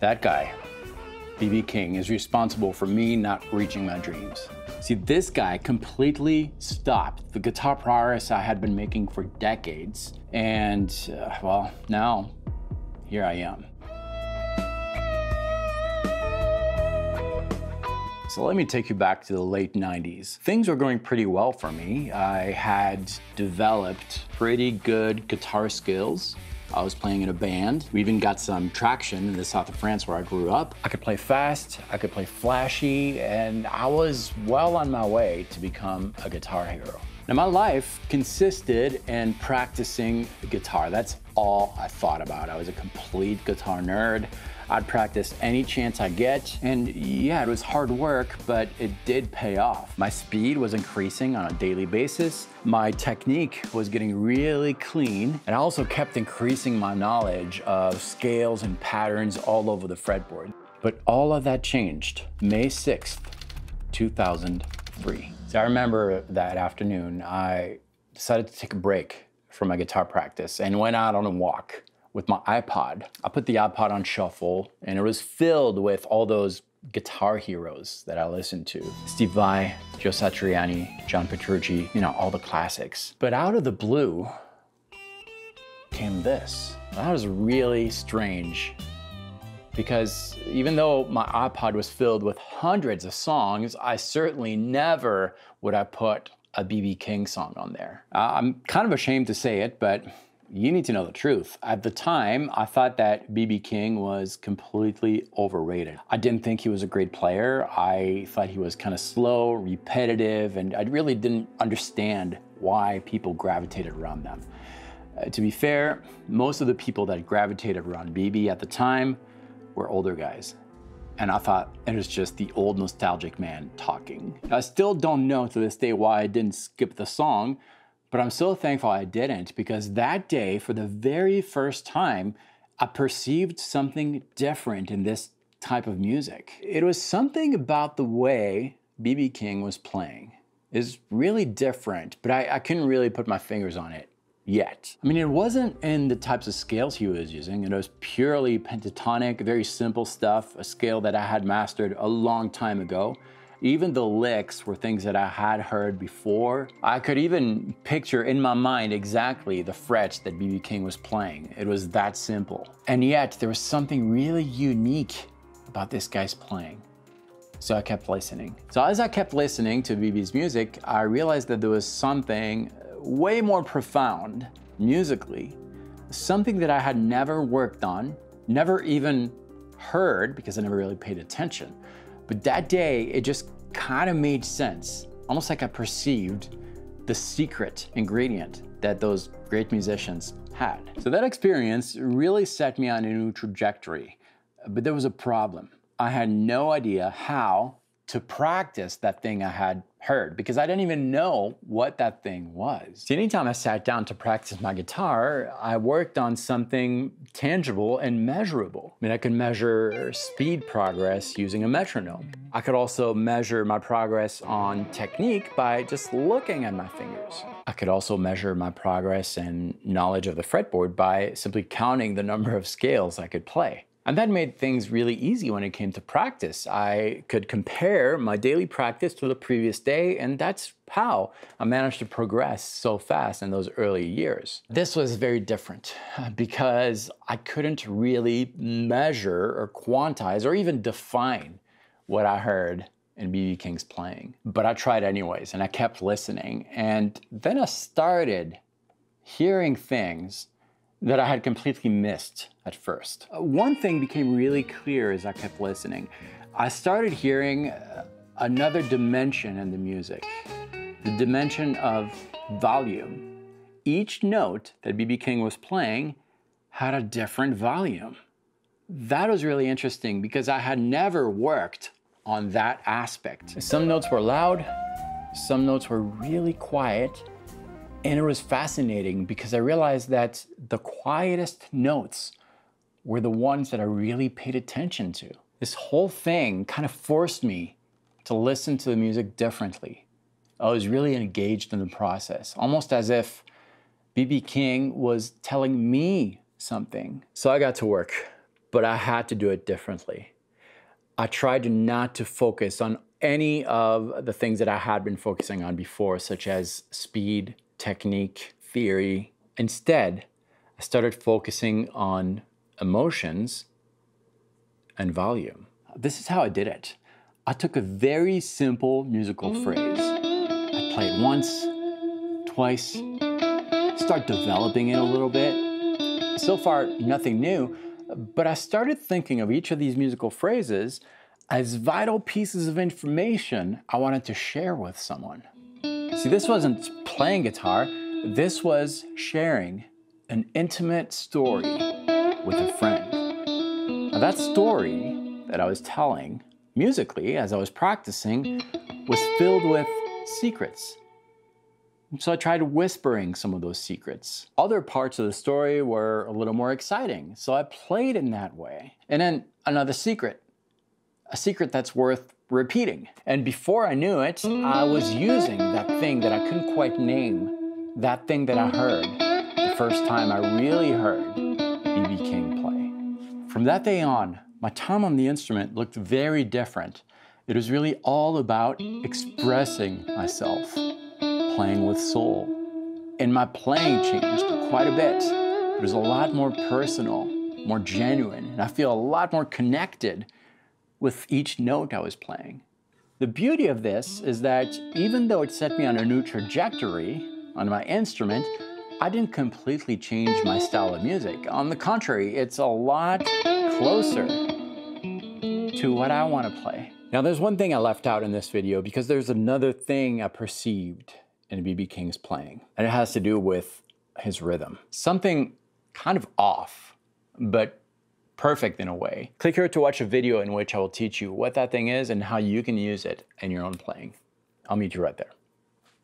That guy, B.B. King, is responsible for me not reaching my dreams. See, this guy completely stopped the guitar progress I had been making for decades. And, well, now, here I am. So let me take you back to the late 90s. Things were going pretty well for me. I had developed pretty good guitar skills. I was playing in a band. We even got some traction in the south of France where I grew up. I could play fast, I could play flashy, and I was well on my way to become a guitar hero. Now, my life consisted in practicing guitar. That's all I thought about. I was a complete guitar nerd. I'd practice any chance I get. And yeah, it was hard work, but it did pay off. My speed was increasing on a daily basis. My technique was getting really clean. And I also kept increasing my knowledge of scales and patterns all over the fretboard. But all of that changed May 6th, 2003. So I remember that afternoon, I decided to take a break from my guitar practice and went out on a walk with my iPod. I put the iPod on shuffle, and it was filled with all those guitar heroes that I listened to. Steve Vai, Joe Satriani, John Petrucci, you know, all the classics. But out of the blue came this. That was really strange, because even though my iPod was filled with hundreds of songs, I certainly never would have put a B.B. King song on there. I'm kind of ashamed to say it, but you need to know the truth. At the time, I thought that B.B. King was completely overrated. I didn't think he was a great player. I thought he was kind of slow, repetitive, and I really didn't understand why people gravitated around them. To be fair, most of the people that gravitated around B.B. at the time were older guys. And I thought it was just the old nostalgic man talking. I still don't know to this day why I didn't skip the song, but I'm so thankful I didn't, because that day, for the very first time, I perceived something different in this type of music. It was something about the way B.B. King was playing. It's really different, but I couldn't really put my fingers on it yet. I mean, it wasn't in the types of scales he was using. It was purely pentatonic, very simple stuff, a scale that I had mastered a long time ago. Even the licks were things that I had heard before. I could even picture in my mind exactly the frets that B.B. King was playing. It was that simple. And yet there was something really unique about this guy's playing. So I kept listening. So as I kept listening to B.B.'s music, I realized that there was something way more profound musically, something that I had never worked on, never even heard because I never really paid attention. But that day, it just kind of made sense, almost like I perceived the secret ingredient that those great musicians had. So that experience really set me on a new trajectory, but there was a problem. I had no idea how to practice that thing I had heard, because I didn't even know what that thing was. See, anytime I sat down to practice my guitar, I worked on something tangible and measurable. I mean, I could measure speed progress using a metronome. I could also measure my progress on technique by just looking at my fingers. I could also measure my progress and knowledge of the fretboard by simply counting the number of scales I could play. And that made things really easy when it came to practice. I could compare my daily practice to the previous day, and that's how I managed to progress so fast in those early years. This was very different because I couldn't really measure or quantize or even define what I heard in B.B. King's playing. But I tried anyways, and I kept listening. And then I started hearing things that I had completely missed at first. One thing became really clear as I kept listening. I started hearing another dimension in the music, the dimension of volume. Each note that B.B. King was playing had a different volume. That was really interesting because I had never worked on that aspect. Some notes were loud, some notes were really quiet, and it was fascinating because I realized that the quietest notes were the ones that I really paid attention to. This whole thing kind of forced me to listen to the music differently. I was really engaged in the process, almost as if B.B. King was telling me something. So I got to work. but I had to do it differently. I tried not to focus on any of the things that I had been focusing on before, such as speed, technique, theory. Instead, I started focusing on emotions and volume. This is how I did it. I took a very simple musical phrase. I play it once, twice, start developing it a little bit. So far, nothing new, but I started thinking of each of these musical phrases as vital pieces of information I wanted to share with someone. See, this wasn't playing guitar, this was sharing an intimate story with a friend. Now, that story that I was telling musically as I was practicing was filled with secrets. So I tried whispering some of those secrets. Other parts of the story were a little more exciting, so I played in that way. And then another secret, a secret that's worth repeating. And before I knew it, I was using that thing that I couldn't quite name, that thing that I heard the first time I really heard B.B. King play. From that day on, my time on the instrument looked very different. It was really all about expressing myself, playing with soul. And my playing changed quite a bit. It was a lot more personal, more genuine, and I feel a lot more connected with each note I was playing. The beauty of this is that even though it set me on a new trajectory on my instrument, I didn't completely change my style of music. On the contrary, it's a lot closer to what I want to play. Now, there's one thing I left out in this video because there's another thing I perceived in B.B. King's playing, and it has to do with his rhythm. Something kind of off, but perfect in a way. Click here to watch a video in which I will teach you what that thing is and how you can use it in your own playing. I'll meet you right there.